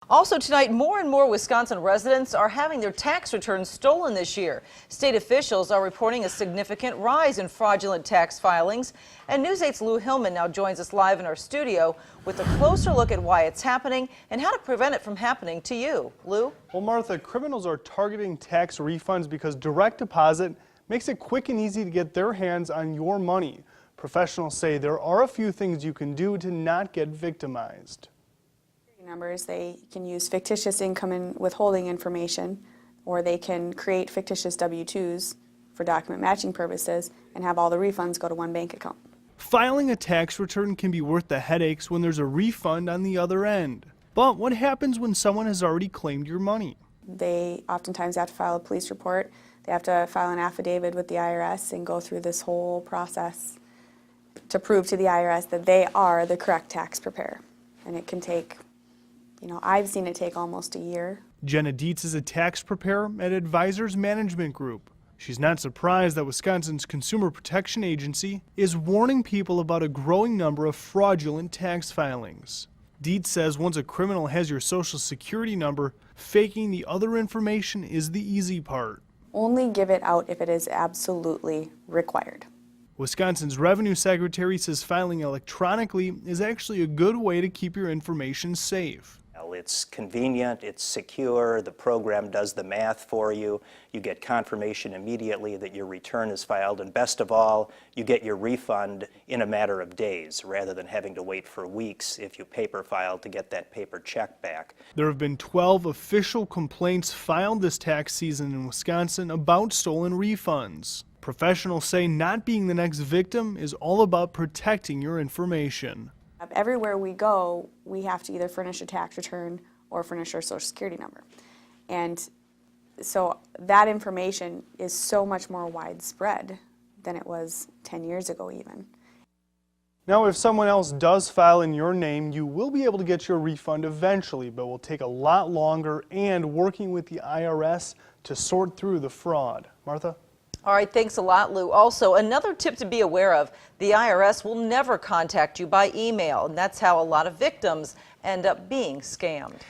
Also tonight, more and more Wisconsin residents are having their tax returns stolen this year. State officials are reporting a significant rise in fraudulent tax filings. And News 8's Lou Hillman now joins us live in our studio with a closer look at why it's happening and how to prevent it from happening to you. Lou? Well, Martha, criminals are targeting tax refunds because direct deposit makes it quick and easy to get their hands on your money. Professionals say there are a few things you can do to not get victimized. Numbers, they can use fictitious income and withholding information, or they can create fictitious W-2s for document matching purposes and have all the refunds go to one bank account. Filing a tax return can be worth the headaches when there's a refund on the other end. But what happens when someone has already claimed your money? They oftentimes have to file a police report. They have to file an affidavit with the IRS and go through this whole process to prove to the IRS that they are the correct tax preparer. And it can take, I've seen it take almost a year. Jenna Dietz is a tax preparer at Advisors Management Group. She's not surprised that Wisconsin's Consumer Protection Agency is warning people about a growing number of fraudulent tax filings. Dietz says once a criminal has your Social Security number, faking the other information is the easy part. Only give it out if it is absolutely required. Wisconsin's Revenue Secretary says filing electronically is actually a good way to keep your information safe. It's convenient, it's secure, the program does the math for you, you get confirmation immediately that your return is filed, and best of all, you get your refund in a matter of days rather than having to wait for weeks if you paper file to get that paper check back. There have been 12 official complaints filed this tax season in Wisconsin about stolen refunds. Professionals say not being the next victim is all about protecting your information. Everywhere we go, we have to either furnish a tax return or furnish our Social Security number. And so that information is so much more widespread than it was 10 years ago even. Now, if someone else does file in your name, you will be able to get your refund eventually, but will take a lot longer and working with the IRS to sort through the fraud. Martha? All right, thanks a lot, Lou. Also, another tip to be aware of, the IRS will never contact you by email, and that's how a lot of victims end up being scammed.